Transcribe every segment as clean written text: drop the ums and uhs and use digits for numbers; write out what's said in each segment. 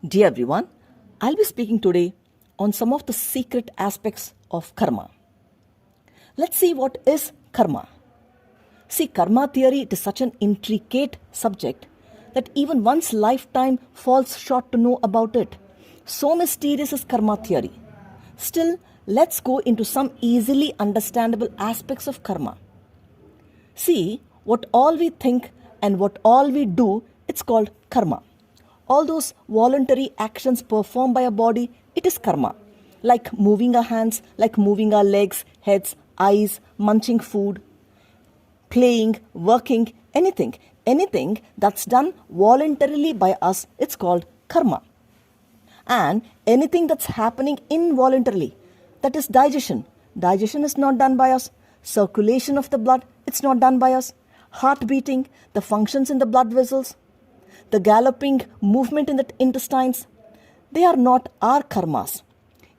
Dear everyone, I'll be speaking today on some of the secret aspects of karma. Let's see what is karma. See, karma theory it is such an intricate subject that even one's lifetime falls short to know about it. So mysterious is karma theory. Still, let's go into some easily understandable aspects of karma. See, what all we think and what all we do, it's called karma. All those voluntary actions performed by a body, it is karma. Like moving our hands, like moving our legs, heads, eyes, munching food, playing, working, anything. Anything that's done voluntarily by us, it's called karma. And anything that's happening involuntarily, that is digestion. Digestion is not done by us. Circulation of the blood, it's not done by us. Heart beating, the functions in the blood vessels, the galloping movement in the intestines, they are not our karmas.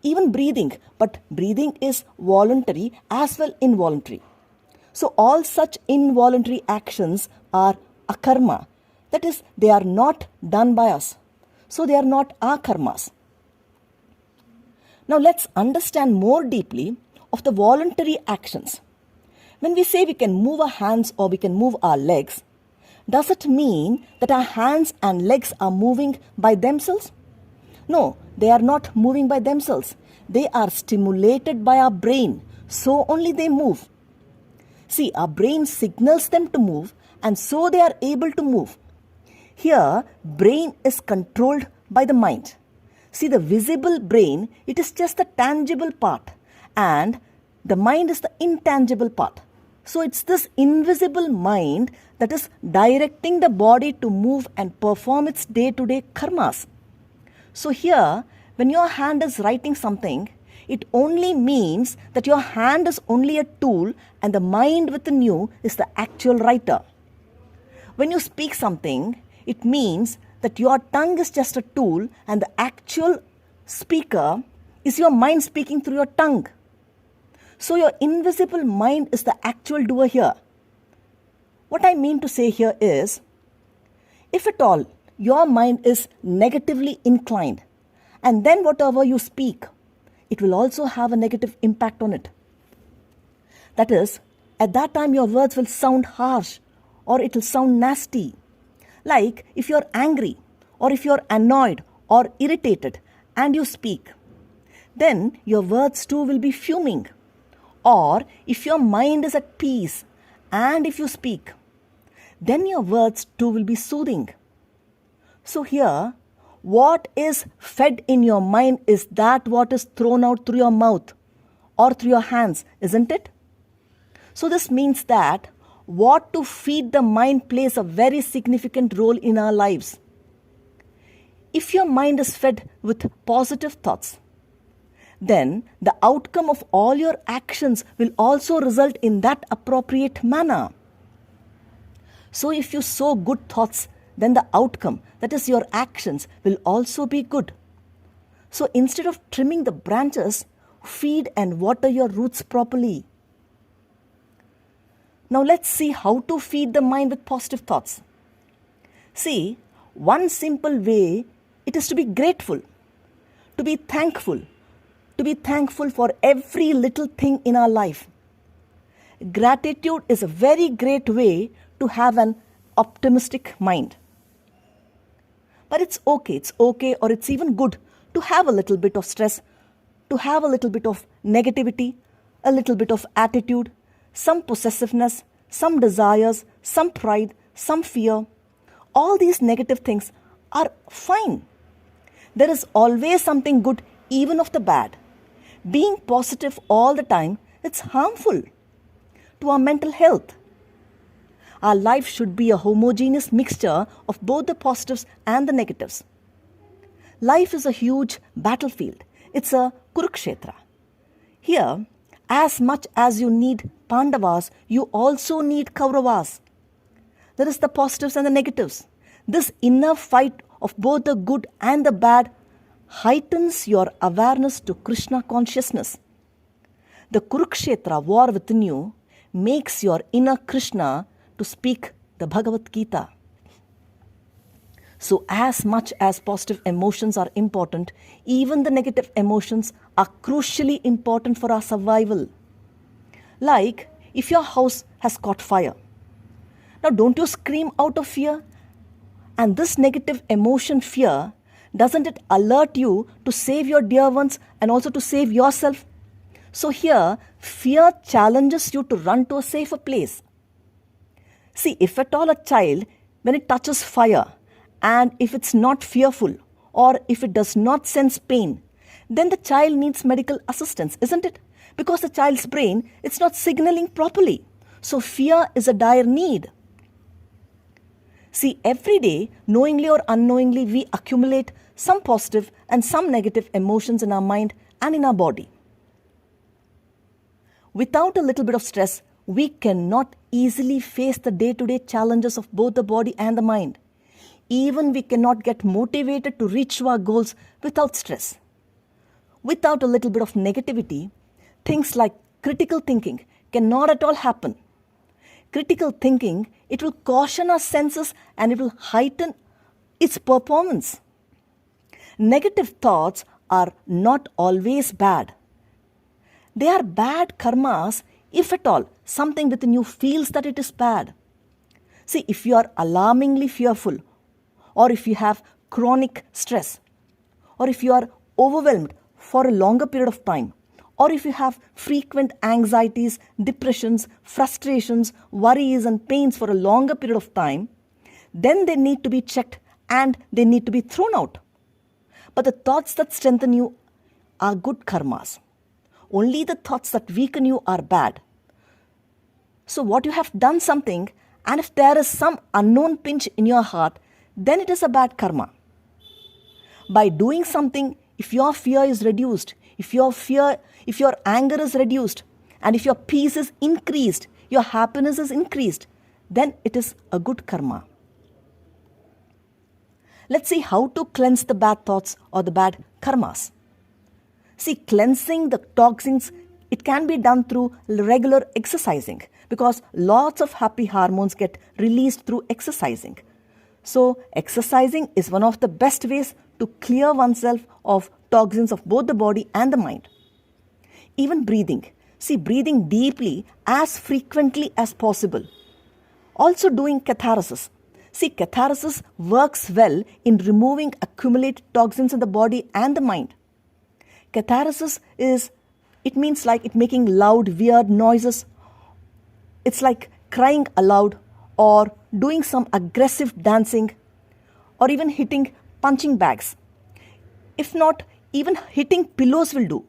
Even breathing, but breathing is voluntary as well involuntary. So all such involuntary actions are akarma. That is, they are not done by us. So they are not our karmas. Now let's understand more deeply of the voluntary actions. When we say we can move our hands or we can move our legs, does it mean that our hands and legs are moving by themselves? No, they are not moving by themselves. They are stimulated by our brain, so only they move. See, our brain signals them to move and so they are able to move. Here, brain is controlled by the mind. See, the visible brain, it is just the tangible part and the mind is the intangible part. So it's this invisible mind that is directing the body to move and perform its day-to-day karmas. So here, when your hand is writing something, it only means that your hand is only a tool and the mind within you is the actual writer. When you speak something, it means that your tongue is just a tool and the actual speaker is your mind speaking through your tongue. So your invisible mind is the actual doer here. What I mean to say here is, if at all your mind is negatively inclined, and then whatever you speak, it will also have a negative impact on it. That is, at that time your words will sound harsh or it will sound nasty. Like if you're angry or if you're annoyed or irritated and you speak, then your words too will be fuming. Or if your mind is at peace and if you speak, then your words too will be soothing. So here, what is fed in your mind is that what is thrown out through your mouth or through your hands, isn't it? So this means that what to feed the mind plays a very significant role in our lives. If your mind is fed with positive thoughts, then the outcome of all your actions will also result in that appropriate manner. So if you sow good thoughts, then the outcome, that is your actions, will also be good. So instead of trimming the branches, feed and water your roots properly. Now let's see how to feed the mind with positive thoughts. See, one simple way, it is to be grateful, to be thankful for every little thing in our life. Gratitude is a very great way to have an optimistic mind. But it's okay or it's even good to have a little bit of stress, to have a little bit of negativity, a little bit of attitude, some possessiveness, some desires, some pride, some fear. All these negative things are fine. There is always something good even of the bad. Being positive all the time, it's harmful to our mental health. Our life should be a homogeneous mixture of both the positives and the negatives. Life is a huge battlefield. It's a Kurukshetra. Here, as much as you need Pandavas, you also need Kauravas. There is the positives and the negatives. This inner fight of both the good and the bad heightens your awareness to Krishna consciousness. The Kurukshetra war within you makes your inner Krishna to speak the Bhagavad Gita. So, as much as positive emotions are important, even the negative emotions are crucially important for our survival. Like if your house has caught fire. Now, don't you scream out of fear? And this negative emotion, fear, doesn't it alert you to save your dear ones and also to save yourself? So, here, fear challenges you to run to a safer place. See, if at all a child, when it touches fire, and if it's not fearful, or if it does not sense pain, then the child needs medical assistance, isn't it? Because the child's brain, it's not signaling properly. So fear is a dire need. See, every day, knowingly or unknowingly, we accumulate some positive and some negative emotions in our mind and in our body. Without a little bit of stress, we cannot easily face the day-to-day challenges of both the body and the mind. Even we cannot get motivated to reach our goals without stress. Without a little bit of negativity, things like critical thinking cannot at all happen. Critical thinking, it will caution our senses and it will heighten its performance. Negative thoughts are not always bad. They are bad karmas if at all something within you feels that it is bad. See, if you are alarmingly fearful, or if you have chronic stress, or if you are overwhelmed for a longer period of time, or if you have frequent anxieties, depressions, frustrations, worries and pains for a longer period of time, then they need to be checked and they need to be thrown out. But the thoughts that strengthen you are good karmas. Only the thoughts that weaken you are bad. So what you have done something, and if there is some unknown pinch in your heart, then it is a bad karma. By doing something, if your fear is reduced, if your anger is reduced, and if your peace is increased, your happiness is increased, then it is a good karma. Let's see how to cleanse the bad thoughts or the bad karmas. See, cleansing the toxins, it can be done through regular exercising because lots of happy hormones get released through exercising. So, exercising is one of the best ways to clear oneself of toxins of both the body and the mind. Even breathing. See, breathing deeply as frequently as possible. Also doing catharsis. See, catharsis works well in removing accumulated toxins in the body and the mind. Catharsis it means like it making loud, weird noises. It's like crying aloud or doing some aggressive dancing or even hitting punching bags. If not, even hitting pillows will do.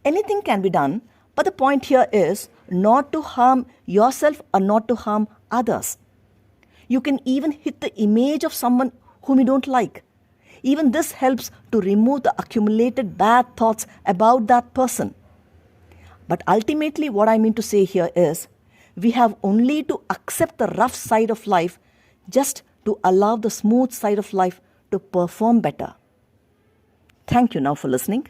Anything can be done, but the point here is not to harm yourself or not to harm others. You can even hit the image of someone whom you don't like. Even this helps to remove the accumulated bad thoughts about that person. But ultimately, what I mean to say here is, we have only to accept the rough side of life just to allow the smooth side of life to perform better. Thank you now for listening.